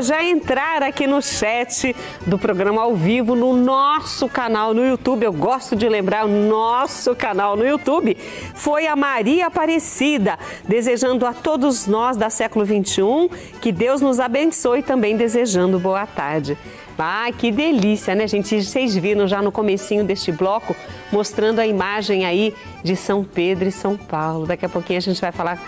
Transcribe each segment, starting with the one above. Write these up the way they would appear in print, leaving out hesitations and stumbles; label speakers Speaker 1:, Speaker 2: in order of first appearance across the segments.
Speaker 1: já entrar aqui no chat do programa ao vivo no nosso canal no YouTube. Eu gosto de lembrar, o nosso canal no YouTube foi a Maria Aparecida, desejando a todos nós da Século XXI que Deus nos abençoe, também desejando boa tarde. Ah, que delícia, né, gente? Vocês viram já no comecinho deste bloco, mostrando a imagem aí de São Pedro e São Paulo. Daqui a pouquinho a gente vai falar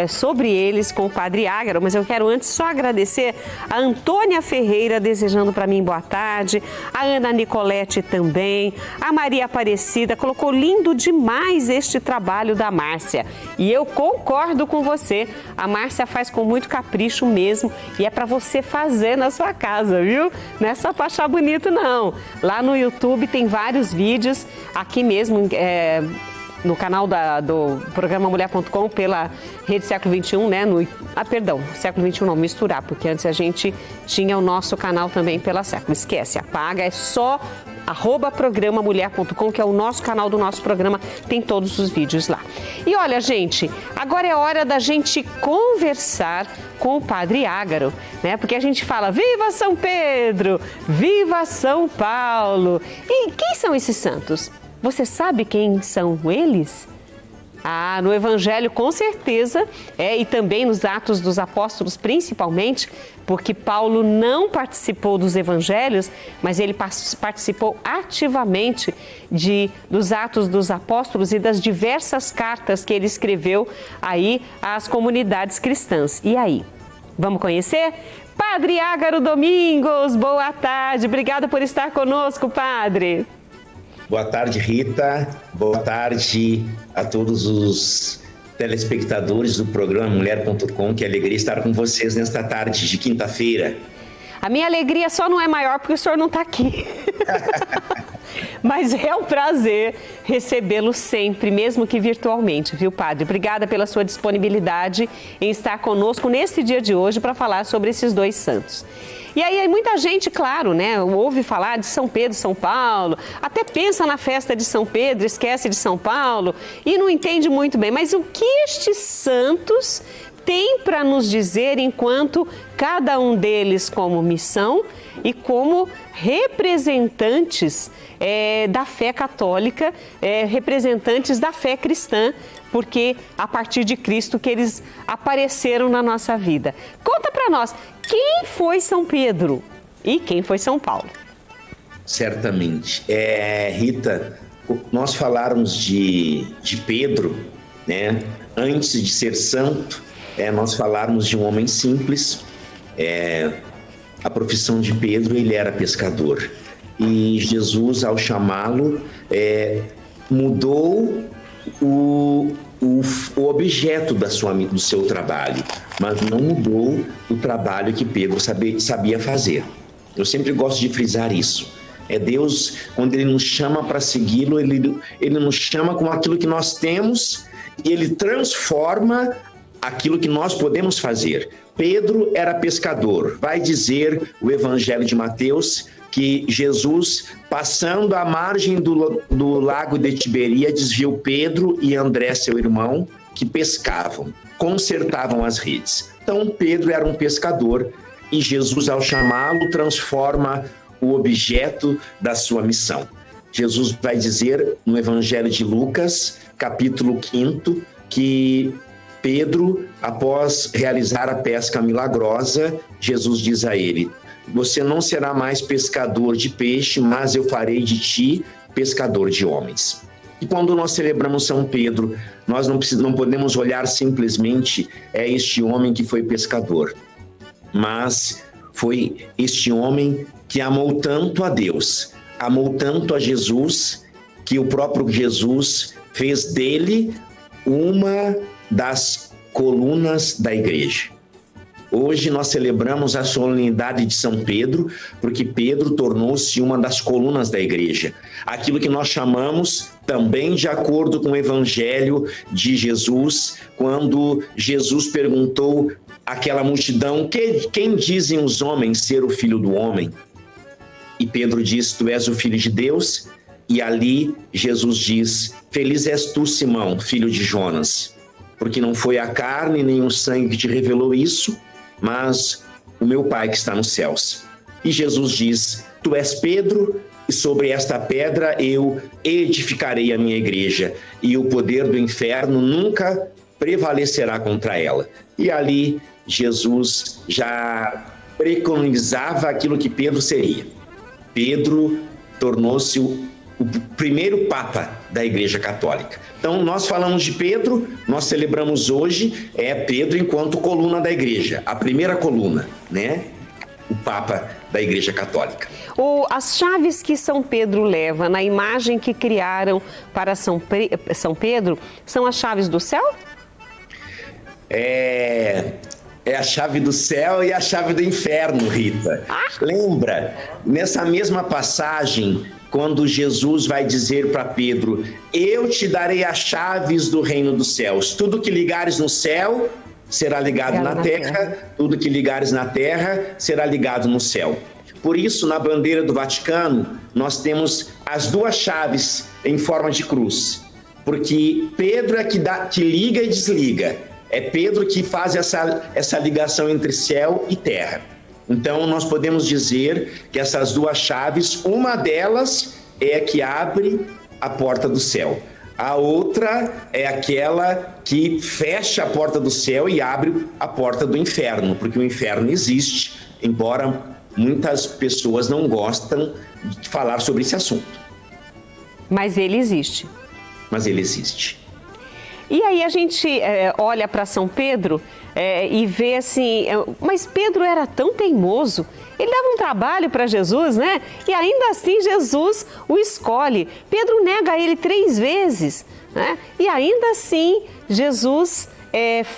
Speaker 1: sobre eles com o Padre Ágaro, mas eu quero antes só agradecer a Antônia Ferreira, desejando para mim boa tarde, a Ana Nicolete também, a Maria Aparecida, colocou lindo demais este trabalho da Márcia. E eu concordo com você, a Márcia faz com muito capricho mesmo e é para você fazer na sua casa, viu? Não é só para achar bonito, não. Lá no YouTube tem vários vídeos, aqui mesmo, no canal do programa Mulher.com, pela Rede Século XXI, né? Século XXI não, misturar, porque antes a gente tinha o nosso canal também pela Século. Esquece, apaga, é só @programamulher.com, que é o nosso canal do nosso programa, tem todos os vídeos lá. E olha, gente, agora é hora da gente conversar com o Padre Ágaro, né? Porque a gente fala, viva São Pedro, viva São Paulo. E quem são esses santos? Você sabe quem são eles? Ah, no Evangelho com certeza, e também nos Atos dos Apóstolos principalmente, porque Paulo não participou dos Evangelhos, mas ele participou ativamente dos Atos dos Apóstolos e das diversas cartas que ele escreveu aí às comunidades cristãs. E aí, vamos conhecer? Padre Ágaro Domingos, boa tarde, obrigada por estar conosco, Padre.
Speaker 2: Boa tarde, Rita. Boa tarde a todos os telespectadores do programa Mulher.com. Que alegria estar com vocês nesta tarde de quinta-feira.
Speaker 1: A minha alegria só não é maior porque o senhor não está aqui. Mas é um prazer recebê-lo sempre, mesmo que virtualmente, viu, Padre? Obrigada pela sua disponibilidade em estar conosco nesse dia de hoje para falar sobre esses dois santos. E aí muita gente, claro, né, ouve falar de São Pedro e São Paulo, até pensa na festa de São Pedro, esquece de São Paulo e não entende muito bem. Mas o que estes santos têm para nos dizer enquanto cada um deles como missão e como representantes da fé católica, representantes da fé cristã, porque a partir de Cristo que eles apareceram na nossa vida. Conta para nós, quem foi São Pedro e quem foi São Paulo?
Speaker 2: Certamente. Rita, nós falarmos de Pedro, né, antes de ser santo, nós falarmos de um homem simples. A profissão de Pedro, ele era pescador. E Jesus, ao chamá-lo, mudou o objeto do seu trabalho, mas não mudou o trabalho que Pedro sabia fazer. Eu sempre gosto de frisar isso. Deus, quando Ele nos chama para segui-lo, ele nos chama com aquilo que nós temos e Ele transforma aquilo que nós podemos fazer. Pedro era pescador. Vai dizer o Evangelho de Mateus que Jesus, passando à margem do lago de Tiberíades, viu Pedro e André, seu irmão, que pescavam, consertavam as redes. Então, Pedro era um pescador e Jesus, ao chamá-lo, transforma o objeto da sua missão. Jesus vai dizer no Evangelho de Lucas, capítulo 5, que Pedro, após realizar a pesca milagrosa, Jesus diz a ele: você não será mais pescador de peixe, mas eu farei de ti pescador de homens. E quando nós celebramos São Pedro, nós não podemos olhar simplesmente este homem que foi pescador, mas foi este homem que amou tanto a Deus, amou tanto a Jesus, que o próprio Jesus fez dele uma das colunas da igreja. Hoje nós celebramos a solenidade de São Pedro, porque Pedro tornou-se uma das colunas da igreja. Aquilo que nós chamamos, também de acordo com o Evangelho de Jesus, quando Jesus perguntou àquela multidão: quem dizem os homens ser o Filho do Homem? E Pedro diz: tu és o Filho de Deus. E ali Jesus diz: feliz és tu, Simão, filho de Jonas, porque não foi a carne nem o sangue que te revelou isso, mas o meu Pai que está nos céus. E Jesus diz: tu és Pedro, e sobre esta pedra eu edificarei a minha igreja, e o poder do inferno nunca prevalecerá contra ela. E ali Jesus já preconizava aquilo que Pedro seria. Pedro tornou-se o primeiro Papa da Igreja Católica. Então, nós falamos de Pedro, nós celebramos hoje Pedro enquanto coluna da Igreja, a primeira coluna, né? O Papa da Igreja Católica.
Speaker 1: As chaves que São Pedro leva na imagem que criaram para São Pedro são as chaves do céu?
Speaker 2: É a chave do céu e a chave do inferno, Rita. Lembra, nessa mesma passagem, quando Jesus vai dizer para Pedro: eu te darei as chaves do reino dos céus. Tudo que ligares no céu será ligado na terra, tudo que ligares na terra será ligado no céu. Por isso, na bandeira do Vaticano, nós temos as duas chaves em forma de cruz. Porque Pedro é que liga e desliga. É Pedro que faz essa ligação entre céu e terra. Então, nós podemos dizer que essas duas chaves, uma delas é a que abre a porta do céu. A outra é aquela que fecha a porta do céu e abre a porta do inferno, porque o inferno existe, embora muitas pessoas não gostam de falar sobre esse assunto.
Speaker 1: Mas ele existe.
Speaker 2: Mas ele existe.
Speaker 1: E aí a gente olha para São Pedro e vê assim, mas Pedro era tão teimoso, ele dava um trabalho para Jesus, né? E ainda assim Jesus o escolhe. Pedro nega ele 3 vezes, né? E ainda assim Jesus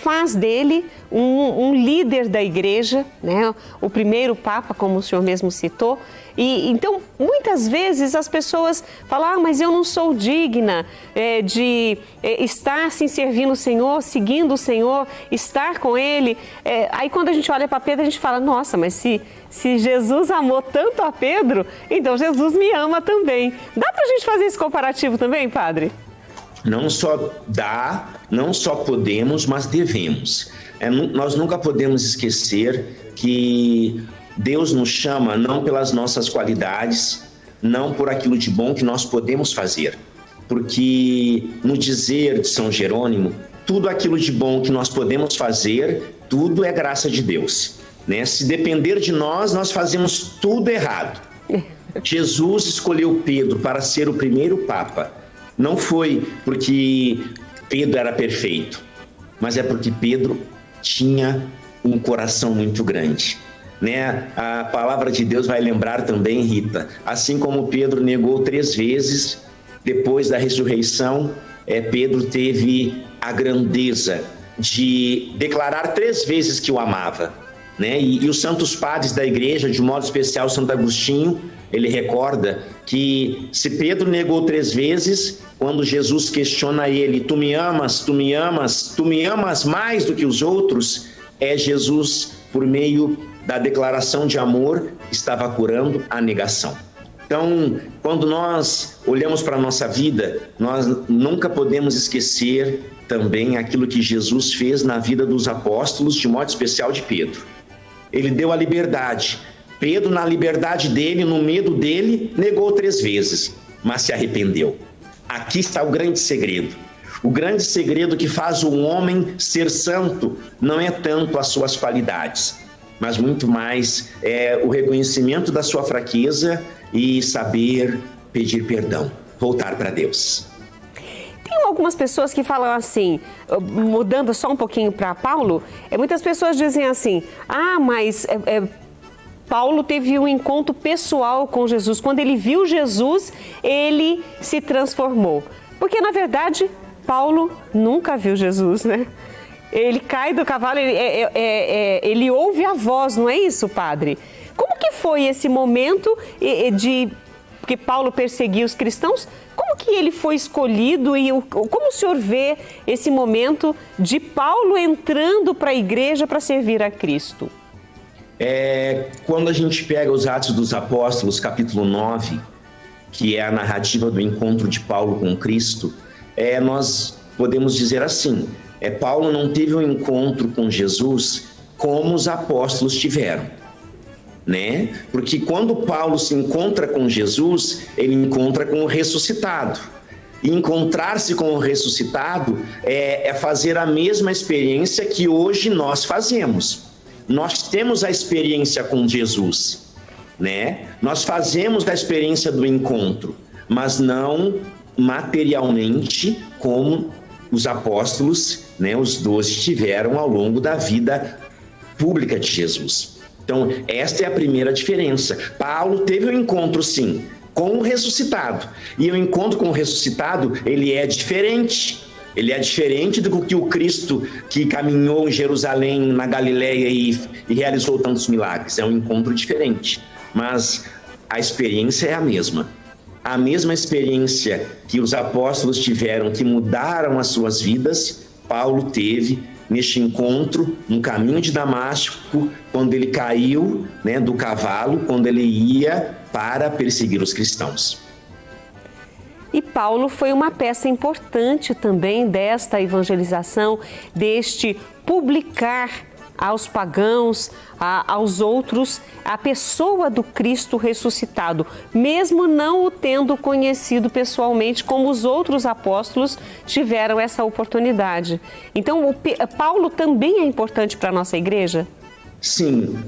Speaker 1: faz dele um líder da igreja, né? O primeiro Papa, como o senhor mesmo citou. E então, muitas vezes as pessoas falam: mas eu não sou digna de estar assim, servindo o Senhor, seguindo o Senhor, estar com Ele. Aí quando a gente olha para Pedro, a gente fala: nossa, mas se Jesus amou tanto a Pedro, então Jesus me ama também. Dá para a gente fazer esse comparativo também, padre?
Speaker 2: Não só dá, não só podemos, mas devemos. Nós nunca podemos esquecer que Deus nos chama não pelas nossas qualidades, não por aquilo de bom que nós podemos fazer. Porque no dizer de São Jerônimo, tudo aquilo de bom que nós podemos fazer, tudo é graça de Deus, né? Se depender de nós, nós fazemos tudo errado. Jesus escolheu Pedro para ser o primeiro Papa. Não foi porque Pedro era perfeito, mas é porque Pedro tinha um coração muito grande, né? A palavra de Deus vai lembrar também, Rita, assim como Pedro negou 3 vezes, depois da ressurreição, Pedro teve a grandeza de declarar 3 vezes que o amava, né? E os santos padres da igreja, de modo especial Santo Agostinho, ele recorda que se Pedro negou 3 vezes, quando Jesus questiona ele: tu me amas mais do que os outros, Jesus, por meio da declaração de amor, estava curando a negação. Então, quando nós olhamos para a nossa vida, nós nunca podemos esquecer também aquilo que Jesus fez na vida dos apóstolos, de modo especial de Pedro. Ele deu a liberdade. Pedro, na liberdade dele, no medo dele, negou 3 vezes, mas se arrependeu. Aqui está o grande segredo. O grande segredo que faz o homem ser santo não é tanto as suas qualidades, mas muito mais o reconhecimento da sua fraqueza e saber pedir perdão, voltar para Deus.
Speaker 1: Tem algumas pessoas que falam assim, mudando só um pouquinho para Paulo, muitas pessoas dizem assim: mas Paulo teve um encontro pessoal com Jesus. Quando ele viu Jesus, ele se transformou. Porque, na verdade, Paulo nunca viu Jesus, né? Ele cai do cavalo, ele ouve a voz, não é isso, padre? Como que foi esse momento porque Paulo perseguia os cristãos? Como que ele foi escolhido e como o senhor vê esse momento de Paulo entrando para a igreja para servir a Cristo?
Speaker 2: Quando a gente pega os Atos dos Apóstolos, capítulo 9, que é a narrativa do encontro de Paulo com Cristo, nós podemos dizer assim: Paulo não teve um encontro com Jesus como os apóstolos tiveram, né? Porque quando Paulo se encontra com Jesus, ele encontra com o ressuscitado. E encontrar-se com o ressuscitado é fazer a mesma experiência que hoje nós fazemos. Nós temos a experiência com Jesus, né? Nós fazemos a experiência do encontro, mas não materialmente como os apóstolos, né, os 12 tiveram ao longo da vida pública de Jesus. Então, esta é a primeira diferença. Paulo teve um encontro, sim, com o ressuscitado. E o encontro com o ressuscitado, ele é diferente. Ele é diferente do que o Cristo que caminhou em Jerusalém, na Galileia e realizou tantos milagres. É um encontro diferente, mas a experiência é a mesma. A mesma experiência que os apóstolos tiveram, que mudaram as suas vidas, Paulo teve neste encontro, no caminho de Damasco, quando ele caiu, né, do cavalo, quando ele ia para perseguir os cristãos.
Speaker 1: E Paulo foi uma peça importante também desta evangelização, deste publicar aos pagãos, aos outros, a pessoa do Cristo ressuscitado, mesmo não o tendo conhecido pessoalmente, como os outros apóstolos tiveram essa oportunidade. Então, Paulo também é importante para a nossa igreja?
Speaker 2: Sim.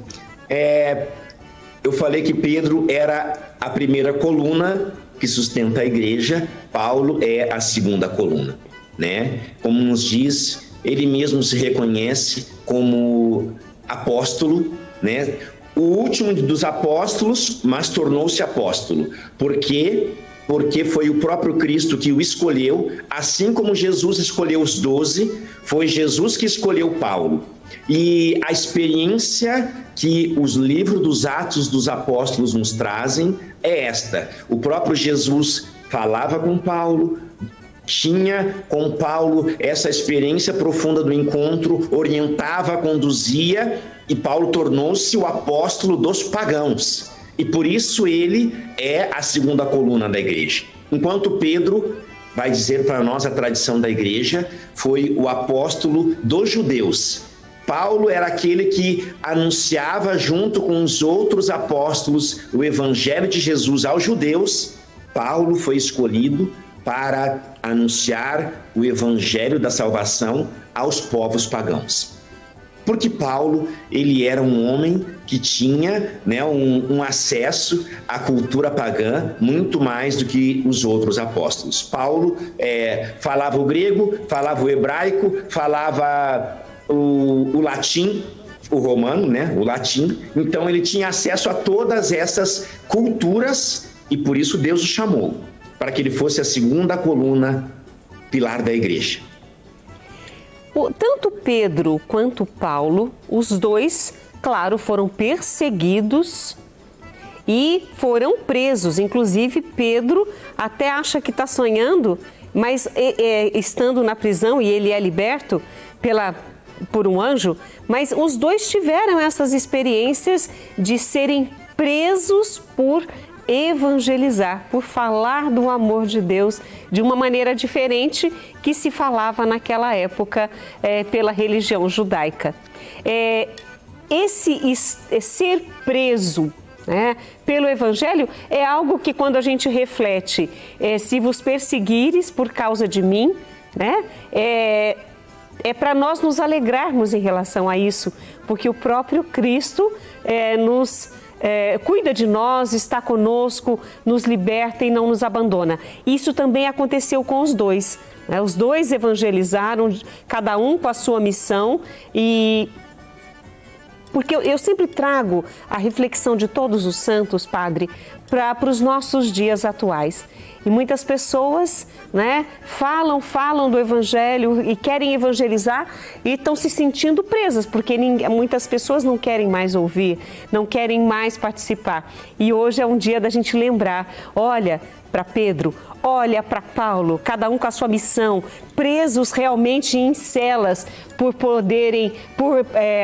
Speaker 2: Eu falei que Pedro era a primeira coluna que sustenta a igreja, Paulo é a segunda coluna, né? Como nos diz, ele mesmo se reconhece como apóstolo, né? O último dos apóstolos, mas tornou-se apóstolo. Por quê? Porque foi o próprio Cristo que o escolheu, assim como Jesus escolheu os 12, foi Jesus que escolheu Paulo. E a experiência que os livros dos Atos dos Apóstolos nos trazem é esta. O próprio Jesus falava com Paulo, tinha com Paulo essa experiência profunda do encontro, orientava, conduzia, e Paulo tornou-se o apóstolo dos pagãos. E por isso ele é a segunda coluna da igreja. Enquanto Pedro, vai dizer para nós a tradição da igreja, foi o apóstolo dos judeus. Paulo era aquele que anunciava junto com os outros apóstolos o evangelho de Jesus aos judeus. Paulo foi escolhido para anunciar o evangelho da salvação aos povos pagãos. Porque Paulo, ele era um homem que tinha, né, um acesso à cultura pagã muito mais do que os outros apóstolos. Paulo falava o grego, falava o hebraico, falava o latim, o romano, né, o latim. Então ele tinha acesso a todas essas culturas e por isso Deus o chamou, para que ele fosse a segunda coluna, pilar da igreja.
Speaker 1: Tanto Pedro quanto Paulo, os dois, claro, foram perseguidos e foram presos. Inclusive, Pedro até acha que está sonhando, mas estando na prisão, e ele é liberto por um anjo, mas os dois tiveram essas experiências de serem presos por evangelizar, por falar do amor de Deus de uma maneira diferente que se falava naquela época pela religião judaica. Ser preso, né, pelo evangelho é algo que, quando a gente reflete, se vos perseguires por causa de mim, né, é para nós nos alegrarmos em relação a isso, porque o próprio Cristo cuida de nós, está conosco, nos liberta e não nos abandona. Isso também aconteceu com os dois, né? Os dois evangelizaram, cada um com a sua missão, porque eu sempre trago a reflexão de todos os santos, Padre, para os nossos dias atuais. E muitas pessoas, né, falam do evangelho e querem evangelizar e estão se sentindo presas, porque muitas pessoas não querem mais ouvir, não querem mais participar. E hoje é um dia da gente lembrar, olha para Pedro, olha para Paulo, cada um com a sua missão, presos realmente em celas por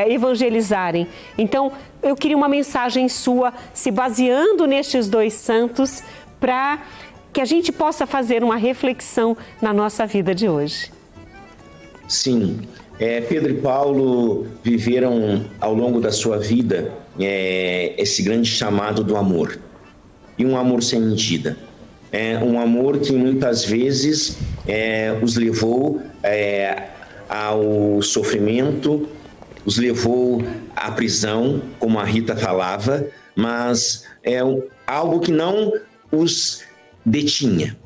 Speaker 1: evangelizarem. Então, eu queria uma mensagem sua, se baseando nestes dois santos, para que a gente possa fazer uma reflexão na nossa vida de hoje.
Speaker 2: Sim, Pedro e Paulo viveram ao longo da sua vida esse grande chamado do amor. E um amor sem medida. Um amor que muitas vezes os levou ao sofrimento, os levou à prisão, como a Rita falava, mas algo que não os detinha.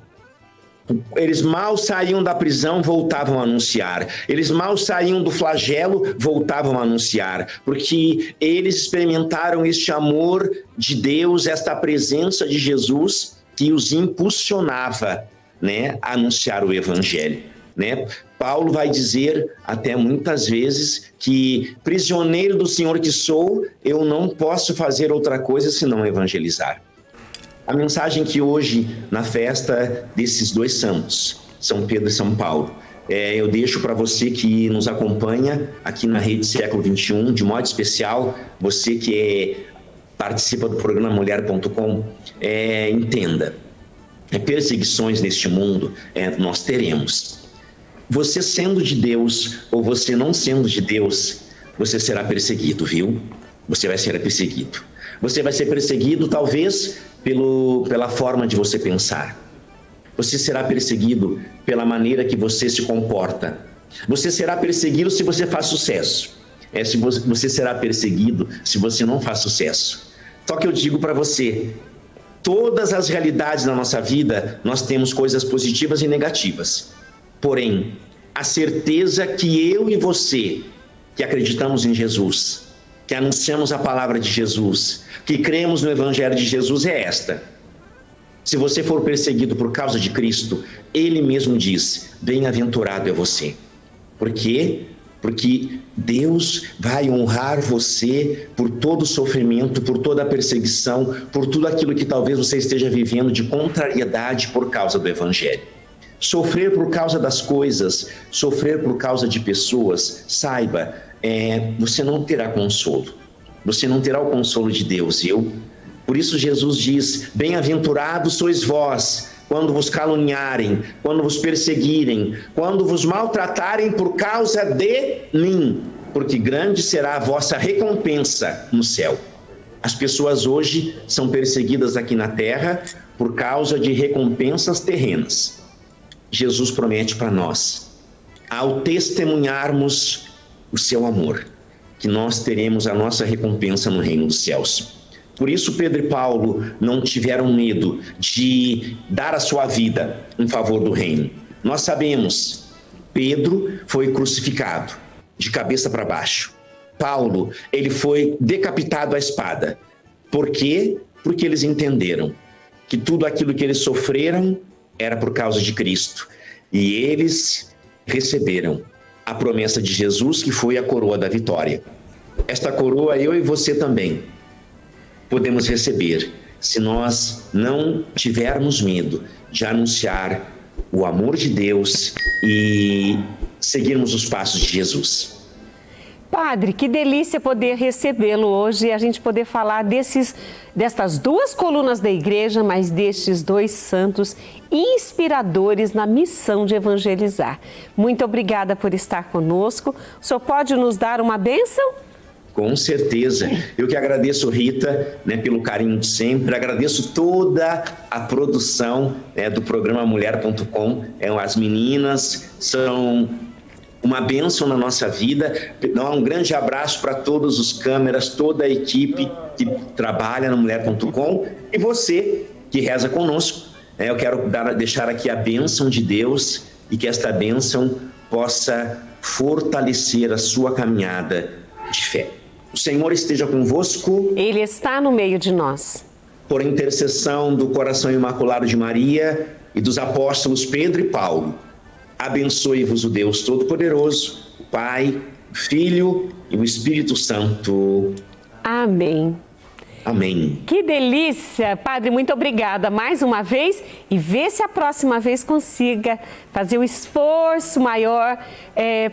Speaker 2: Eles mal saíam da prisão, voltavam a anunciar. Eles mal saíam do flagelo, voltavam a anunciar. Porque eles experimentaram este amor de Deus, esta presença de Jesus que os impulsionava, né, a anunciar o Evangelho. Né? Paulo vai dizer até muitas vezes que prisioneiro do Senhor que sou, eu não posso fazer outra coisa senão evangelizar. A mensagem que hoje, na festa desses dois santos, São Pedro e São Paulo, eu deixo para você que nos acompanha aqui na Rede Século XXI, de modo especial, você que participa do programa Mulher.com, entenda, perseguições neste mundo nós teremos. Você sendo de Deus ou você não sendo de Deus, você será perseguido, viu? Você vai ser perseguido. Você vai ser perseguido talvez pela forma de você pensar. Você será perseguido pela maneira que você se comporta. Você será perseguido se você faz sucesso. Você será perseguido se você não faz sucesso. Só que eu digo para você, todas as realidades da nossa vida, nós temos coisas positivas e negativas. Porém, a certeza que eu e você, que acreditamos em Jesus, que anunciamos a palavra de Jesus, que cremos no Evangelho de Jesus é esta. Se você for perseguido por causa de Cristo, Ele mesmo diz, bem-aventurado é você. Por quê? Porque Deus vai honrar você por todo o sofrimento, por toda a perseguição, por tudo aquilo que talvez você esteja vivendo de contrariedade por causa do Evangelho. Sofrer por causa das coisas, sofrer por causa de pessoas, saiba, você não terá consolo. Você não terá o consolo de Deus, viu? Por isso Jesus diz, bem-aventurados sois vós, quando vos caluniarem, quando vos perseguirem, quando vos maltratarem por causa de mim, porque grande será a vossa recompensa no céu. As pessoas hoje são perseguidas aqui na terra por causa de recompensas terrenas. Jesus promete para nós, ao testemunharmos o seu amor, que nós teremos a nossa recompensa no reino dos céus. Por isso Pedro e Paulo não tiveram medo de dar a sua vida em favor do reino. Nós sabemos, Pedro foi crucificado de cabeça para baixo. Paulo, ele foi decapitado à espada. Por quê? Porque eles entenderam que tudo aquilo que eles sofreram era por causa de Cristo. E eles receberam a promessa de Jesus, que foi a coroa da vitória. Esta coroa, eu e você também podemos receber, se nós não tivermos medo de anunciar o amor de Deus e seguirmos os passos de Jesus.
Speaker 1: Padre, que delícia poder recebê-lo hoje e a gente poder falar destas duas colunas da igreja, mas destes dois santos inspiradores na missão de evangelizar. Muito obrigada por estar conosco. O senhor pode nos dar uma bênção?
Speaker 2: Com certeza. Eu que agradeço, Rita, pelo carinho de sempre. Agradeço toda a produção do programa Mulher.com. As meninas são uma bênção na nossa vida. Um grande abraço para todos os câmeras, toda a equipe que trabalha no Mulher.com e você que reza conosco. Eu quero deixar aqui a bênção de Deus e que esta bênção possa fortalecer a sua caminhada de fé. O Senhor esteja convosco.
Speaker 1: Ele está no meio de nós.
Speaker 2: Por intercessão do coração imaculado de Maria e dos apóstolos Pedro e Paulo, abençoe-vos o Deus Todo-Poderoso, o Pai, o Filho e o Espírito Santo.
Speaker 1: Amém.
Speaker 2: Amém.
Speaker 1: Que delícia, Padre, muito obrigada mais uma vez e vê se a próxima vez consiga fazer um esforço maior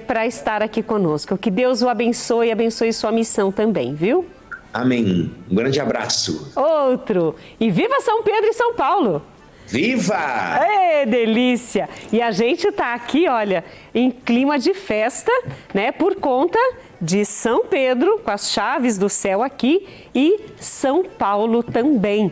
Speaker 1: para estar aqui conosco. Que Deus o abençoe e abençoe sua missão também, viu?
Speaker 2: Amém. Um grande abraço.
Speaker 1: Outro. E viva São Pedro e São Paulo!
Speaker 2: Viva!
Speaker 1: Ê, delícia! E a gente tá aqui, olha, em clima de festa, né? Por conta de São Pedro, com as chaves do céu aqui, e São Paulo também.